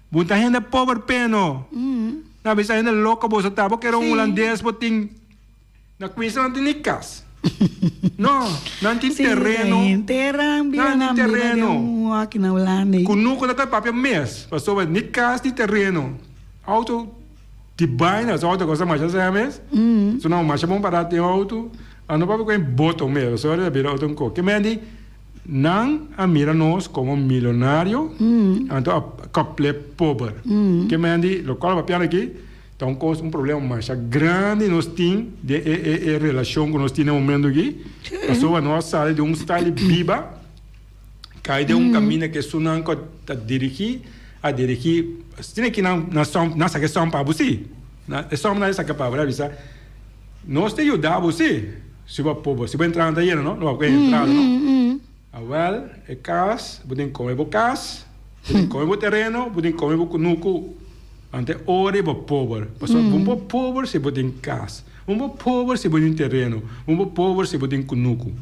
Buta gente pobre peno. Na vez ainda louca você tá, porque era holandês, botin na Queensland não tem casa. Não tem terreno. Não tem terreno. Aqui na Holanda. Kunuko tá papel mês, passou nem casa nem terreno. Auto de baina, auto coisa mais já mês. Se não mais bom para ter auto, a não papo com botão mês, só era virar auto com que mendi. Não a mira nós como milionário, então a couple pobre. Que me andi, local papiano aqui, então com problema mais grande nós temos de relação que nós temos no momento aqui. A pessoa nós sai de style biba, cai de caminho que isso não a dirigir, tem que na essa questão para você, é só na essa capaz, avisa. Nós te ajudar você, se vai pobre, se vai entrar na dinheiro, não vai entrar, não. Well, é casa, podem comer casa, podem comer terreno, podem comer kunuku. Ante ore bo pobre. Pasal bom pobre se podem casa, bom pobre se podem terreno, bom pobre se podem kunuku.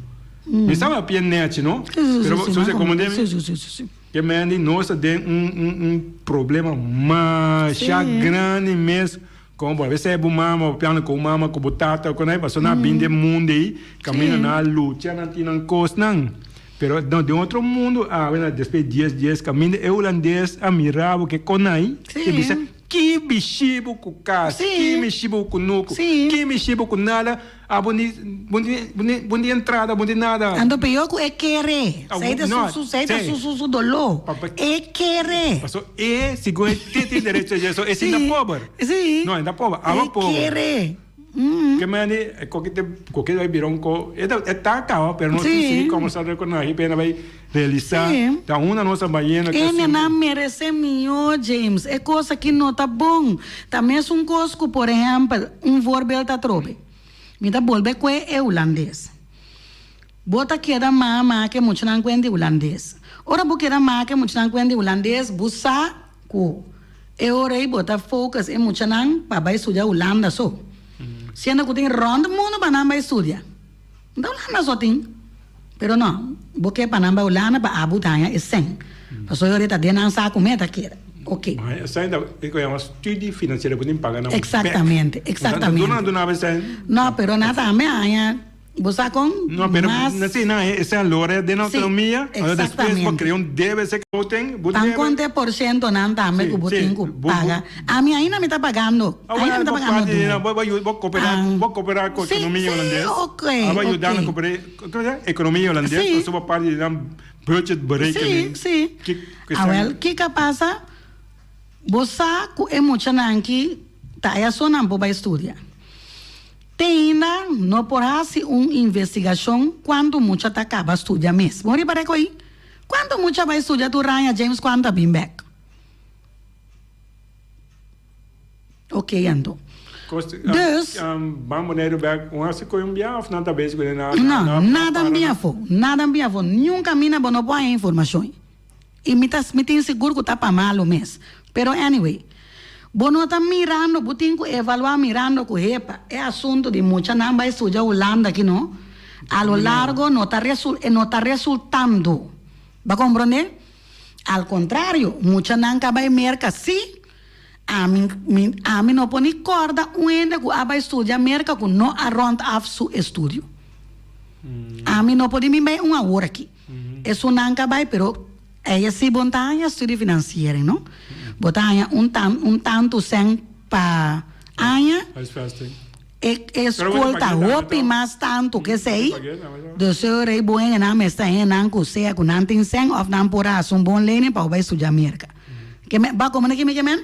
Me sabe a pianete, não? Pero você como deve? Sim. Que me nós tem problema mais grande mesmo. Como por vezes é mama, piano com mama, com batata, com aí, passou na binde mundo aí, caminha na luta, não tem não costa não. Pero de outro mundo, depois de 10 caminhos, é holandês, a mirava que conai, que disse, que bichibo com casa, que bichibo com nuco, que bichibo com nada, bondi entrada, bondi nada. Ando pior é querer, saída su dolor, é querer. Passou, se tem direito a isso, é ainda pobre. Sim. Não, ainda pobre, é pobre. Querer. Que mani qualquer vai virar é tá calma, pero não sei como se reconhecer, pena vai realizar. Da uma nossa baiana que não merece melhor, James. É coisa que não tá bom. Também é um cosco, por exemplo, voorbeeld tá trobe. Me dá bolbe que é holandês. Bota que era mama que muito não conhece holandês. Ora porque era mama que muito não conhece holandês, busa ko. É hora aí bota focus e muito não para vai estudar Holanda só. Sendo que tem rondo mundo para não vai estudar. Então lá só tem. Pero não, porque para não vai Holanda para abutanha é sem. Passou eu está dentro não sabe como tá queira. Ok. Mas ainda é uma estudo financeiro para pagar não. Exatamente. Não, pero nada me aia. Você com não, pero não essa é a lore de nossa economia. Depois para criar deve ser que tem. Tan quanto por cento não tá me que botem que paga. A minha ainda me está pagando. Ainda me está pagando. Vou cooperar com a economia holandesa. Ok. Vai ajudar na cooperar economia holandesa. Só parte de budget break. Sim. O que passa? Você é muito nanki tá aí só não para estudar. Tem ainda não por assim uma investigação quando muito tá acaba estudar mesmo. Mori para aí. Quanto mucha vai estudiar tu ranha, James, quanto bem back? Ok, então. Dus, vamos neer back, onde Colombia of nada bezig met não, nada bem fo, nada bem fo, nunca mina bono boa informação. E me tem seguro que tá para malo mesmo. Pero anyway, bono tá mirando, botinho evaluar mirando com repa, é assunto de mucha não vai estudar Holanda aqui não. A lo largo não tá resultando. Va compreender? Al contrário, mucha não vai merca sim. A mim não põe corda onde que vai estudar merca que não around af su estudio. A mim não pode me bem uma hora aqui. Isso não vai, pero ela se botanha estudo financeiro, não? Botanha tanto sem para anha. Escolta hopi mas tanto que sei. Do seu rei boen na mesta não que sei que não tem sem of não por um bom lene para vai estudar merca. Que me ba como que me kemen?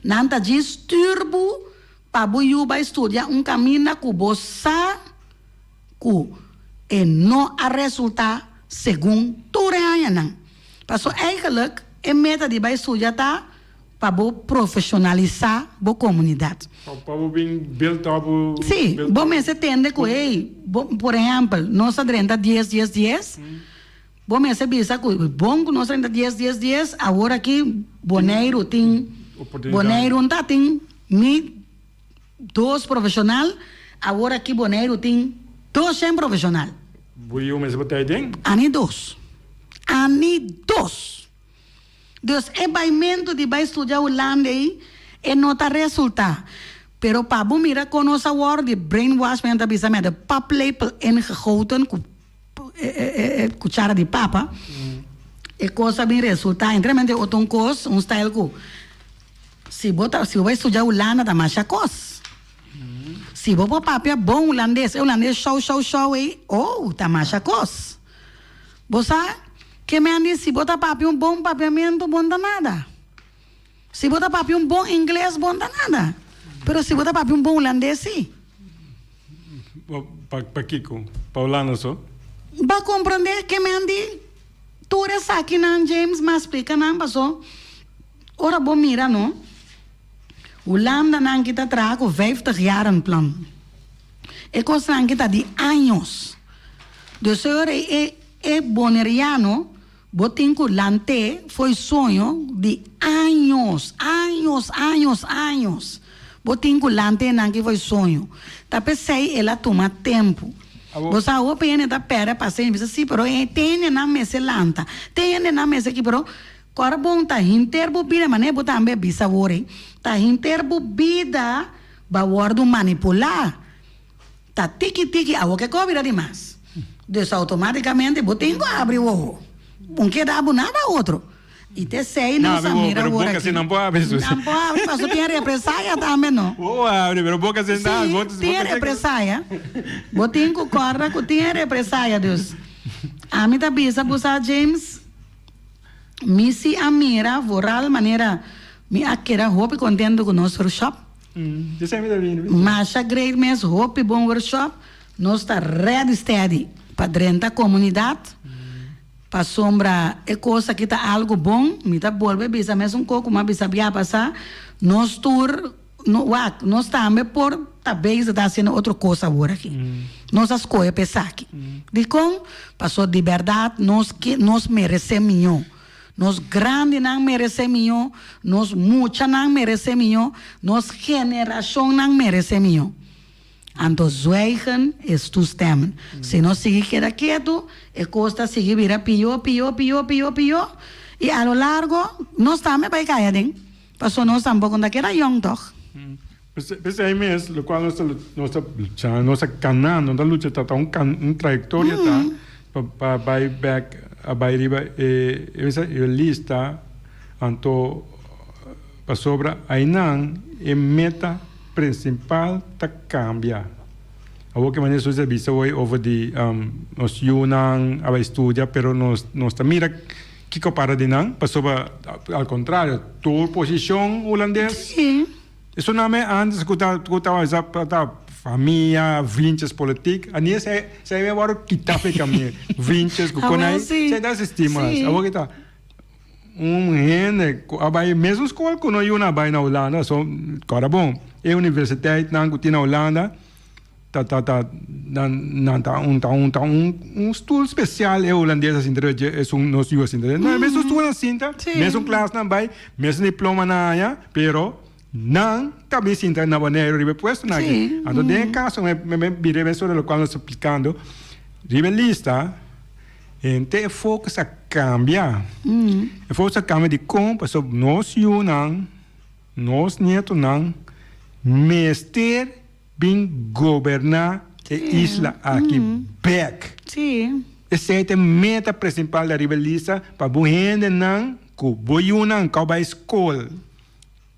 Nanta disturbo para buiu vai estudar caminho que bossa que e não a resultar segundo tu reanha não. Passo eigenlijk meta de vai estudar tá para profissionalizar a comunidade. Para build up. Sim, bom me se entende que por exemplo, nós adrenta 10. Bom me se bisa que bom que nós adrenta 10. Agora aqui Bonaire tem dois profissionais. Agora aqui Bonaire tem 200 profissionais. Buiu me se botai ding? Ani dos. Dus é baimento de vai estudar Holanda aí e não tá resultar. Pero para bom mira com nossa word de brainwashment da bisa met de paplepel ingegoten cuchara de papa. E coisa bem resultar. Entremente outro coisa, style que se vai estudar Holanda da macha coisa. Se você papia bom holandês show aí, tá macha coisa. Você que me andi se botar papi bom papiamento bom danada. Se botar papi bom inglês bom danada. Pero se botar papi bom holandês sim. Pa Kiko, pa Holanda só. Ba compreender que me andi tu eres aqui nan James mas explica nan passou. Ora bom mira não. Holanda nan kita trago 50 jaar een plan. E costa nan kita de anos. Dus é boneriano, botinco lante, foi sonho de anos. Botinco lante não que foi sonho. Tá pensei, ela toma tempo. Você o pene da pera passei, mas assim, pero tem na mesa lanta, tem na mesa aqui, pero agora bom tá interbobida, mas nem botar ambe bisa ore, tá interbobida, ba guardo manipular, tá tiki, a o que cobra demais. Dus automaticamente botinho abre o olho. Um que dá nada outro. E te sei não samira agora aqui. Não pode abrir. Não pode abrir, mas tem represália também não. Abre, mas boca sem dar. Tem represália. Botinho corda que tem represália, Deus. A mim tá bisa buscar James. Misi amira voral maneira me aquera hope contendo com nosso workshop. Mas a great mes hope bom workshop. Nós está ready steady para dentro da comunidade, para sombra é coisa que está algo bom, me tá bolbe bisa mesmo pouco, mas bisa bia passar, nós nós também por talvez está sendo outra coisa agora aqui, nós as coisas pensar aqui, de com passou de verdade, nós merecemos, nós grande não merecemos, nós muita não merecemos, nós geração não merecemos. Anto zwijgen is toestemmen. Se não seguir quieto, e costa seguir vira pior. E a lo largo, nós também vai cair, hein? Passou nós tampouco daquela young toch? Mas aí mesmo, o qual nossa canal, nossa luta está trajetória para vai back, vai riba e lista, anto para sobra aí não é meta principal tá cambia. A que maneira se visa hoje over de nós Yunnan a estudar, pero nós mira que compara de não, passou ao contrário, tua posição holandês. Sim. Isso não é antes que estava família, vintes políticos, ali você vai agora quitar o caminho, vintes, conai, você dá estima, agora que tá gente, mesmo escola que não ia na Holanda, só cara bom, é universidade na Holanda, estudo especial é holandês assim, é nos assim, não é mesmo estudo assim, mesmo classe na vai, mesmo diploma na área, pero não cabeça na Bonaire ribe puesto na aqui. Então de caso me virei sobre o qual nós explicando, ribe lista, então foco a cambiar, foco a cambiar de como, pessoal nós não, nós neto não, mestre bem governar a isla aqui back. Sim. Essa é a meta principal da ribelista para boende não que boiuna que vai escola.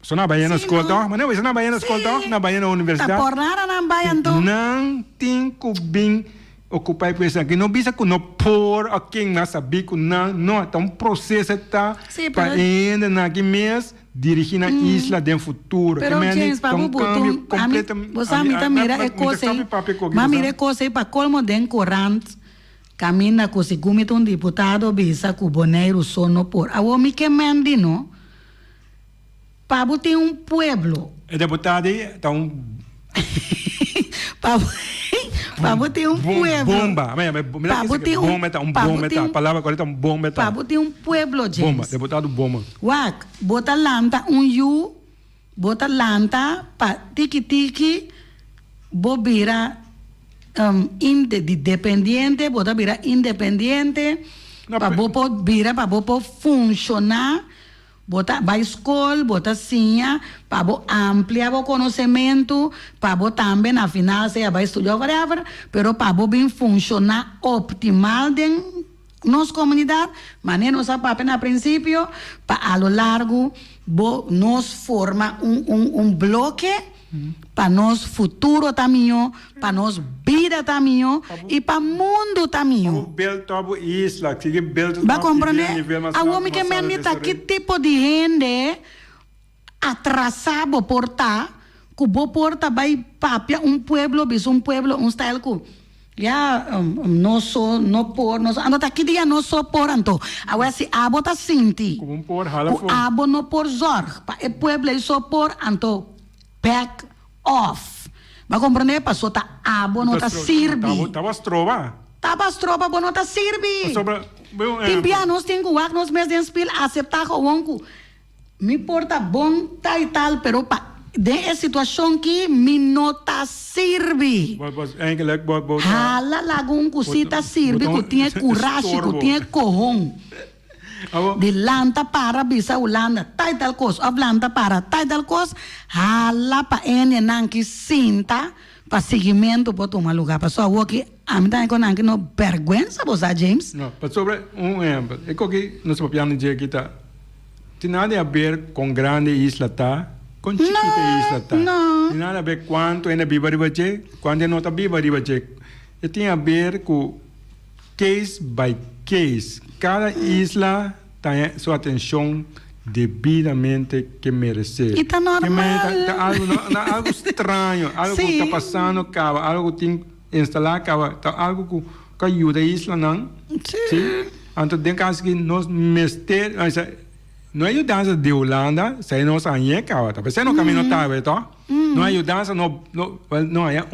Só na Bahia na escola, tá? Mas não, isso na Bahia na escola, tá? Na Bahia na universidade. Tá por nada na Bahia então. Não tem que bem ocupar com isso aqui. Não bisa que não por aqui na saber que não, tá um processo tá para ainda na aqui mês dirigir na isla do futuro. Pero James, para o botão, você a mira é coisa, mas mira é coisa para colmo den corrente, camina com se comita um deputado bisa com boneiro sono por. A o me que mandi no. Pabo tem um pueblo. É deputado aí, tá um Pabo tem um pueblo. Bomba. Pabo tem um bomba, tá um bomba, tá. A palavra agora tá um bomba, tá. Pabo tem um pueblo, James. Bomba, deputado bomba. Wak, bota lanta bota lanta pa tiki bobira independiente, bota vira independiente, pa bopo funcionar. Bota vai escola, bota sinha, para ampliar o conhecimento, para também na final você vai estudar whatever, pero para bem funcionar optimal dentro nossa comunidade, mas nem nossa papel na princípio, para a lo largo nos forma bloque para nós futuro também, para nós vida também e para mundo também. Vai compreender? A homem que menita que tipo de gente atrasado portar, que o porta vai papia pueblo, um style que não por, ando aqui dia não só por anto. Agora se abo tá sinti. Como por hala for. Abo não por zorg, pa e pueblo é só por anto back off. Vai compreender? Passou tá abo não tá sirvi. Tava trova, bo não tá sirvi. Timpia nós tem que nós mesmos inspira aceitar o onco. Me porta bom tá e tal, pero pa de situação que me não tá sirvi. Hala lagun cosita sirvi, que tinha coragem, que tinha corrão. De lanta para bisa Holanda, tal coisa, ablanta para tal coisa, hala pa ene nanki sinta pa seguimento para tomar lugar. Pessoal, aqui a mim tá com nanki no vergonha, você James? Não, para sobre exemplo, é que nós podemos dizer que tá tem nada a ver com grande isla tá, com chiquita isla tá. Não. Tem nada a ver quanto é na biba ribache, quanto é nota biba ribache. E tem a ver com case by case. Cada isla tem sua atenção devidamente que merece. E tá normal. Algo estranho, algo que está passando, algo que tem que instalar, algo que ajuda a isla, não? Sim. Então, tem casos que nós mestemos, não é ajudança de Holanda, se nós aí, tá? Você não caminho tá, tá? Não é ajudança, não é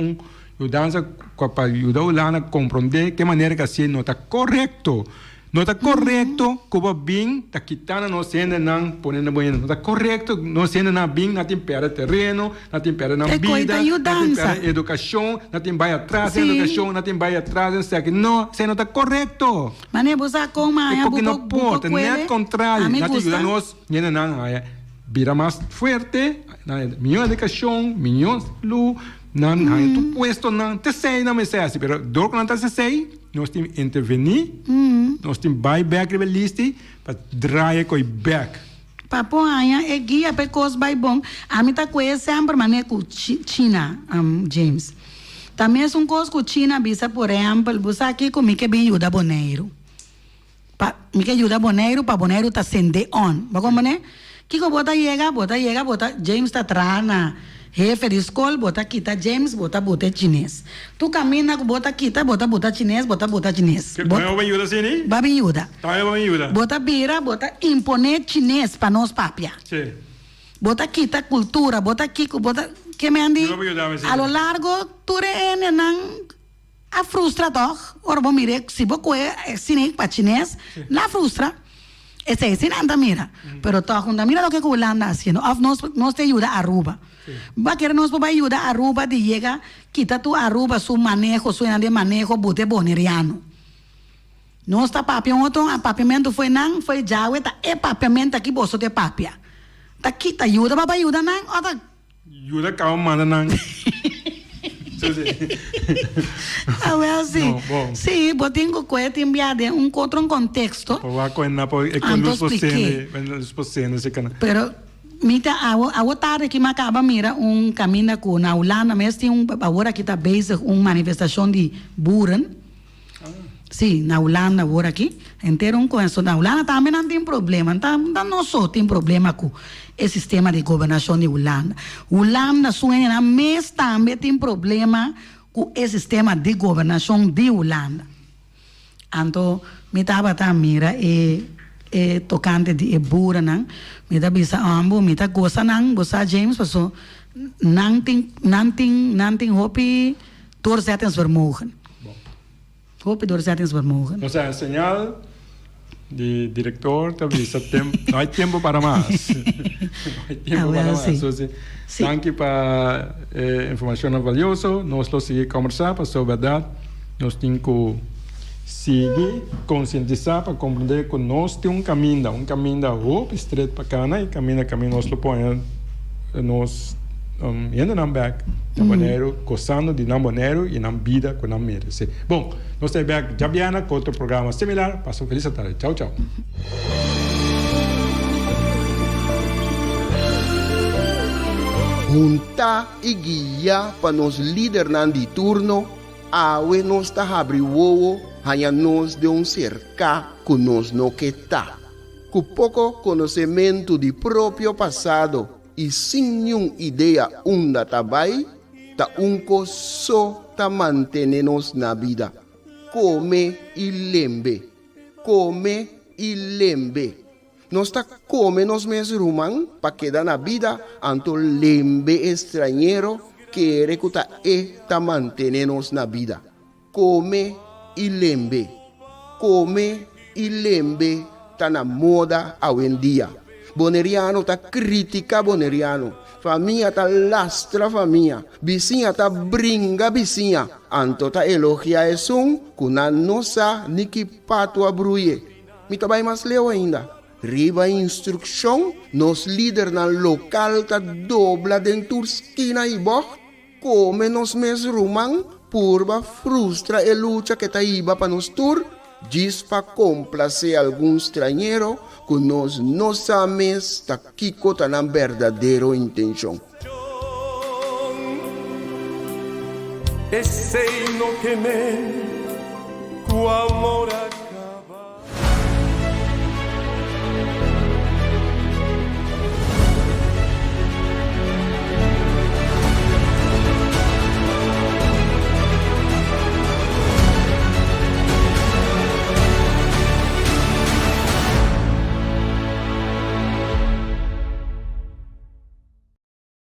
ajudança para ajudar a Holanda a compreender que maneira que assim não está correto. Não está correto que o bem está quitando não sendo não ponendo banho. Não está correto não sendo não bem, não tem perda terreno, não tem perda na vida, não tem perda educação, não tem vai atrás educação, não tem vai atrás não sei que não, se não está correto. Mas nem você como é porque não pode, não é contrário, não te ajuda nós, não é vira mais forte, melhor educação, melhor luz, não tu puesto não, te sei não me sei assim, pero dor que não te sei nós temos que intervenir, nós temos que buyback rebelista para draia com back. Papo aia é guia para coisas bem bom. A mim tá com esse sempre mané com China, James. Também são coisas com China, bisa por exemplo, você aqui comigo que bem ajuda boneiro. Me que ajuda boneiro para boneiro tá sende on. Vai como né? Que bota chega, James tá trana. jefe de escola, bota quita James, bota chinês. Tu camina, bota quita, bota chinês, bota chinês. Que não é ajuda assim, né? Babi ajuda. Tá é ajuda. Bota bira, bota imponer chinês para nós papia. Sim. Bota quita cultura, bota kiko, bota que me andi. A lo largo tu re nan a frustra doch. Ora bom mire, se boco é cine para chinês, la frustra. Esse é anda mira. Pero toch unda mira lo que Holanda haciendo. Of nos te ayuda a Aruba. Va a querer nos va ayuda a Aruba de llega, quita tu Aruba su manejo, su de manejo bote boneriano. Não está papiamento, a papiamento foi não, foi jaue, tá é papiamento aqui bolso de papia. Tá aqui, tá ajuda, papai ajuda não, ó tá. Ajuda calma, manda não. Ah, well, sim. No, bom. Sim, botinho coete enviado contra um contexto. Pero mita a tarde que me acaba mira caminho com na Holanda, mas tem agora que tá bezig manifestação de boeren. Sim, na Holanda agora aqui, inteiro com isso. Na Holanda também não tem problema, não só tem problema com o sistema de governação de Holanda. Holanda suena, mas também tem problema com o sistema de governação de Holanda. Então, me estava mira tocante de boeren, me estava bisa ambo, me estava gosta James, passou não tem hopi doorzettingsvermogen. Hoop doorzettingsvermogen. O sea, señal de director, no hay tiempo para más. No hay tiempo para más. Entonces, danke para información valiosa. Nos lo sigue conversar, para ser verdad. Nos tenemos que seguir, concientizar para compreender que nós temos um caminho estreito para cá, e caminho nós lo põe, nós indo na back, na maneiro, gostando de na maneiro e na vida que não merece. Bom, nós estamos back já viana com outro programa similar. Passam feliz tarde. Tchau, tchau. Junta e guia para nos líder de turno, awe nos ta abri wowo, hanya nos de cerca que nos no que tá. Com pouco conhecimento de próprio passado e sem nenhuma ideia onde tá vai, tá só tá manter-nos na vida. Come e lembre. Nós tá come nos mesmos rumang para quedar na vida, anto lembre estrangeiro que recuta tá manter-nos na vida. Come e lembre. Tá na moda hoje em dia. Boneriano tá critica boneriano. Família tá lastra família. Vizinha tá brinca vizinha. Anto tá elogia esum, kuna nossa niki pato abruye. Mi tá vai mais leu ainda. Riba instrução, nos líder na local tá dobla dentro esquina e boh. Come nos mes rumang, purba frustra e luta que tá iba para nos tur. Diz para complacer algum estrangeiro que nós não sabemos tá kiko tá na verdadeira intenção. Esse no que me, com amor